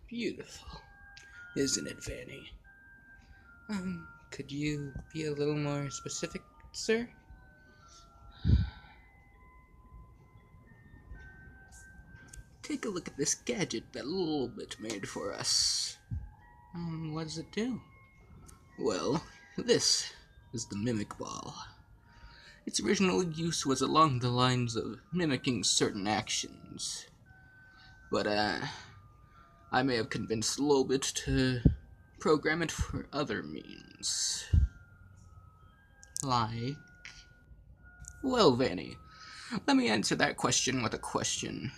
Beautiful, isn't it, Vanny? Could you be a little more specific, sir? Take a look at this gadget that Lolbit made for us. What does it do? Well, this is the mimic ball. Its original use was along the lines of mimicking certain actions. But, I may have convinced Lolbit to program it for other means. Like? Well, Vanny, let me answer that question with a question.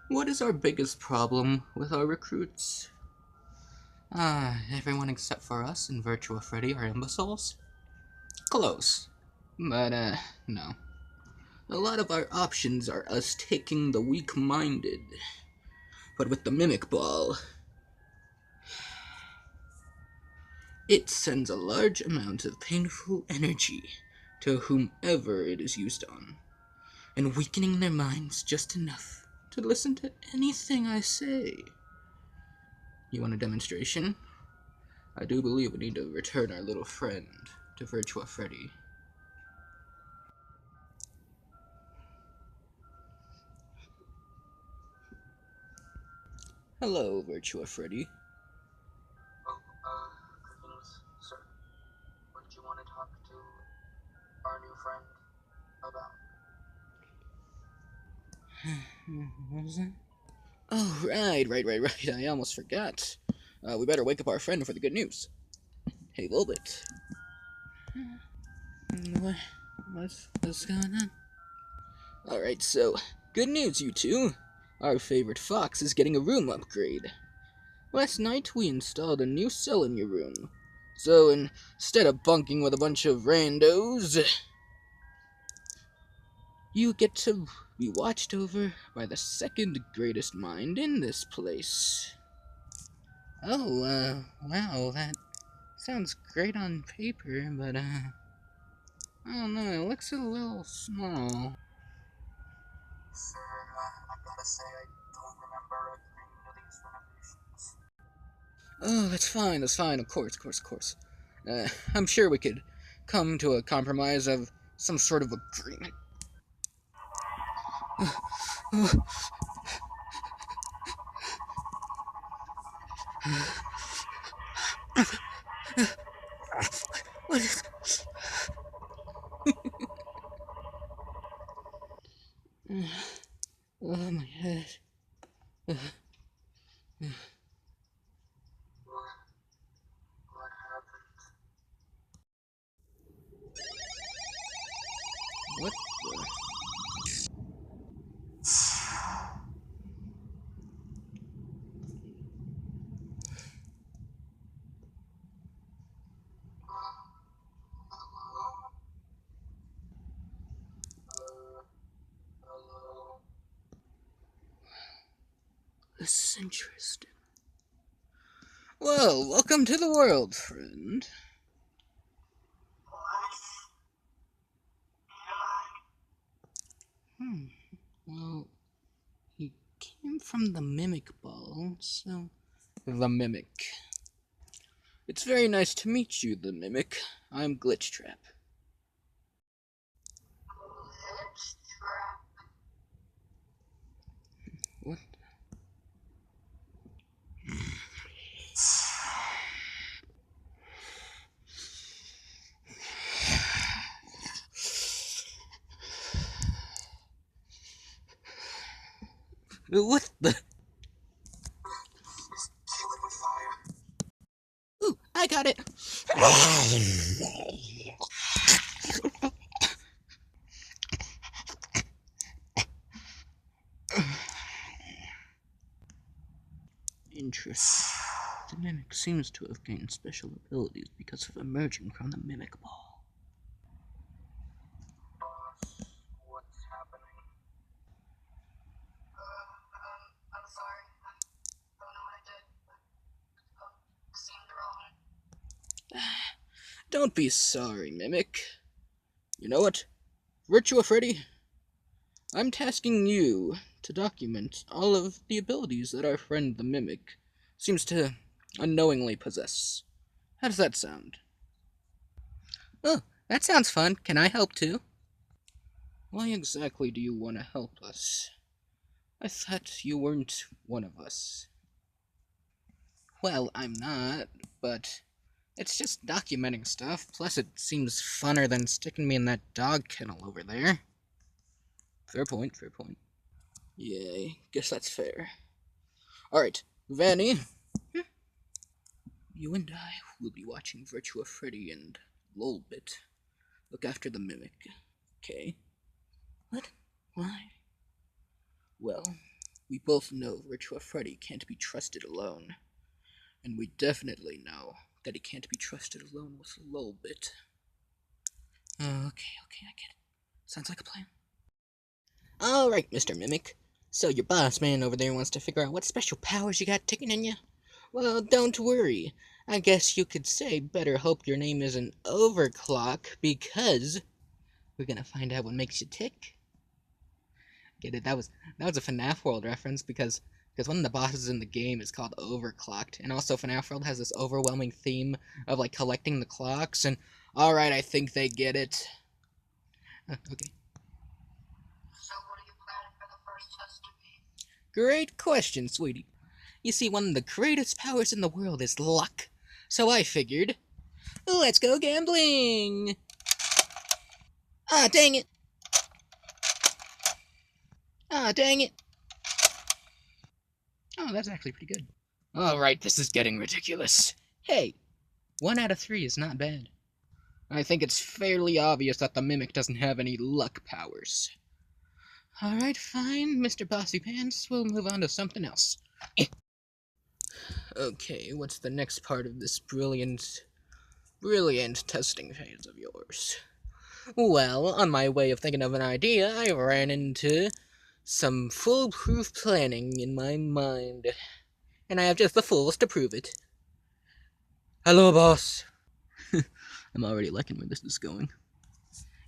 What is our biggest problem with our recruits? Everyone except for us and Virtua-Freddy are imbeciles? Close. But, no. A lot of our options are us taking the weak-minded. But with the mimic ball, it sends a large amount of painful energy to whomever it is used on, and weakening their minds just enough to listen to anything I say. You want a demonstration? I do believe we need to return our little friend to Virtua-Freddy. Hello, Virtua-Freddy. Greetings, sir. What did you want to talk to our new friend about? What was that? Oh, right. I almost forgot. We better wake up our friend for the good news. Hey, Lolbit. What's going on? Alright, so, good news, you two. Our favorite fox is getting a room upgrade. Last night, we installed a new cell in your room. So, instead of bunking with a bunch of randos, you get to be watched over by the second greatest mind in this place. Oh, wow, that sounds great on paper, but, I don't know, it looks a little small. Sir, I gotta say, I don't remember agreeing to these renovations. Oh, that's fine, of course. I'm sure we could come to a compromise of some sort of agreement. What is... Oh, my head. What happened? What the... Hello? This is interesting. Well, welcome to the world, friend. Well, he came from the mimic ball, so... The mimic. It's very nice to meet you, the mimic. I'm Glitchtrap. Glitchtrap? What? What the? Just kill it with fire. Ooh, I got it! Interesting. The mimic seems to have gained special abilities because of emerging from the mimic ball. Boss, what's happening? I'm sorry. I don't know what I did, but it seemed wrong. Don't be sorry, mimic. You know what? Virtua-Freddy, I'm tasking you to document all of the abilities that our friend the Mimic seems to unknowingly possess. How does that sound? Oh, that sounds fun. Can I help too? Why exactly do you want to help us? I thought you weren't one of us. Well, I'm not, but it's just documenting stuff. Plus, it seems funner than sticking me in that dog kennel over there. Fair point, fair point. Yay, guess that's fair. Alright, Vanny. You and I will be watching Virtua-Freddy and Lolbit look after the Mimic. Okay? What? Why? Well, we both know Virtua-Freddy can't be trusted alone. And we definitely know that he can't be trusted alone with Lolbit. Okay, I get it. Sounds like a plan. Alright, Mr. Mimic. So your boss man over there wants to figure out what special powers you got ticking in you? Well, don't worry. I guess you could say better hope your name isn't Overclock, because we're gonna find out what makes you tick. Get it? That was a FNAF World reference because one of the bosses in the game is called Overclocked, and also FNAF World has this overwhelming theme of like collecting the clocks. And all right, I think they get it. Okay. So what are you planning for the first test to be? Great question, sweetie. You see, one of the greatest powers in the world is luck. So I figured, let's go gambling! Ah, dang it! Ah, dang it! Oh, that's actually pretty good. Alright, this is getting ridiculous. Hey, 1 out of 3 is not bad. I think it's fairly obvious that the Mimic doesn't have any luck powers. Alright, fine, Mr. Bossy Pants, we'll move on to something else. Okay, what's the next part of this brilliant testing phase of yours? Well, on my way of thinking of an idea, I ran into some foolproof planning in my mind. And I have just the fools to prove it. Hello, boss. I'm already liking where this is going.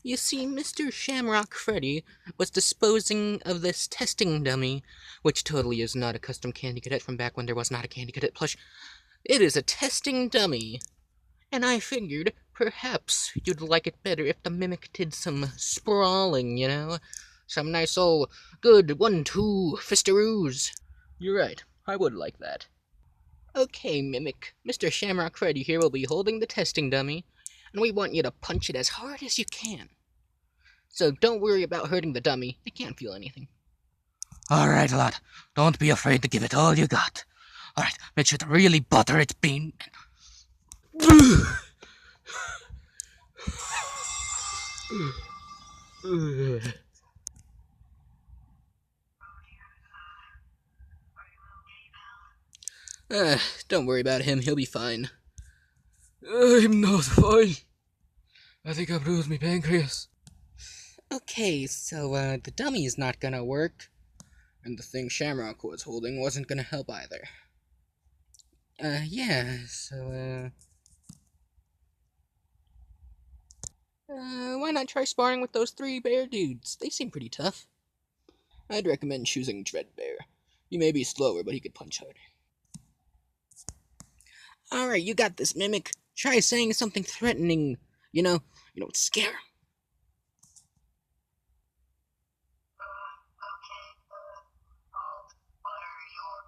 You see, Mr. Shamrock Freddy was disposing of this testing dummy, which totally is not a custom Candy Cadet from back when there was not a Candy Cadet plush. It is a testing dummy. And I figured perhaps you'd like it better if the Mimic did some sprawling, you know? Some nice old good 1-2 fistaroos. You're right, I would like that. Okay, Mimic, Mr. Shamrock Freddy here will be holding the testing dummy, and we want you to punch it as hard as you can. So don't worry about hurting the dummy, it can't feel anything. Alright, lad, don't be afraid to give it all you got. Alright, make sure to really butter it, Bean. Don't worry about him, he'll be fine. I'm not fine. I think I bruised my pancreas. Okay, so, the dummy's not gonna work. And the thing Shamrock was holding wasn't gonna help either. Yeah, so, why not try sparring with those 3 bear dudes? They seem pretty tough. I'd recommend choosing Dreadbear. He may be slower, but he could punch harder. Alright, you got this, Mimic. Try saying something threatening. You know, scare him. Okay, I'll butter your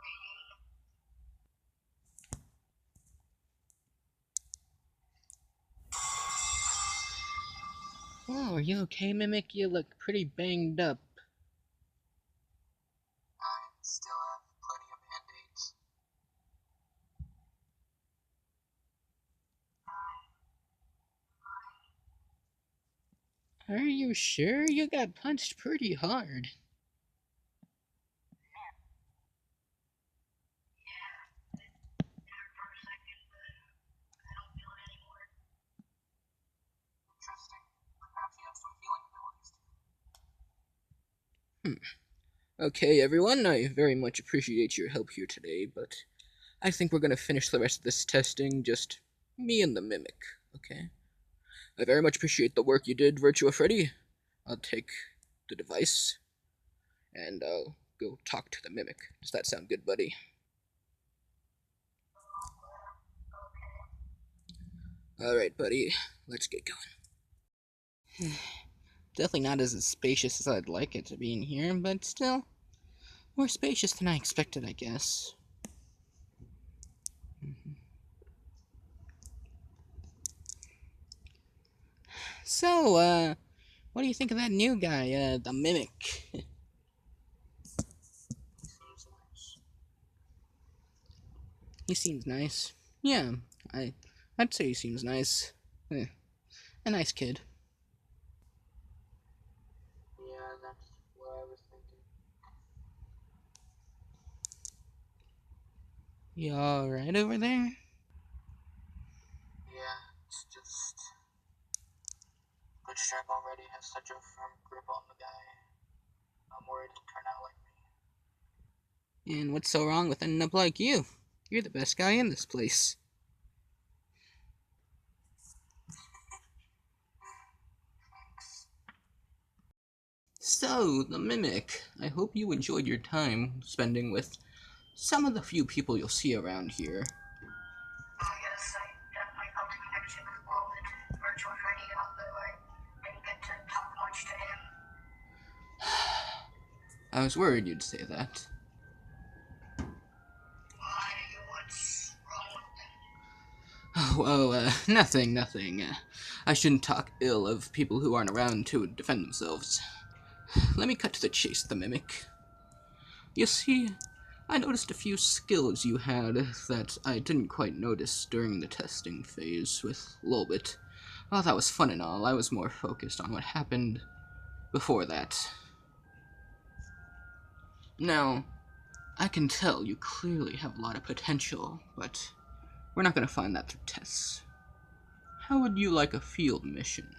bean. Oh, are you okay, Mimic? You look pretty banged up. I still have plenty of band-aids. Are you sure? You got punched pretty hard. Yeah, it hurt for a second, but I don't feel it anymore. Interesting. Perhaps you have some healing abilities. Okay, everyone, I very much appreciate your help here today, but I think we're gonna finish the rest of this testing, just me and the Mimic, okay? I very much appreciate the work you did, Virtua-Freddy. I'll take the device, and I'll go talk to the mimic. Does that sound good, buddy? Alright, buddy. Let's get going. Definitely not as spacious as I'd like it to be in here, but still more spacious than I expected, I guess. So, what do you think of that new guy, the mimic? He seems nice. Yeah, I'd say he seems nice. A nice kid. Yeah, that's what I was thinking. You alright over there? Yeah, it's just Glitchtrap already has such a firm grip on the guy. I'm worried he'll turn out like me. And what's so wrong with ending up like you? You're the best guy in this place. So, the Mimic. I hope you enjoyed your time spending with some of the few people you'll see around here. Yes, I definitely felt a connection with Lolbit and Virtua-Freddy, although I didn't get to talk much to him. I was worried you'd say that. Why? What's wrong with him? Nothing. I shouldn't talk ill of people who aren't around to defend themselves. Let me cut to the chase, the Mimic. You see, I noticed a few skills you had that I didn't quite notice during the testing phase with Lolbit. While that was fun and all, I was more focused on what happened before that. Now, I can tell you clearly have a lot of potential, but we're not going to find that through tests. How would you like a field mission?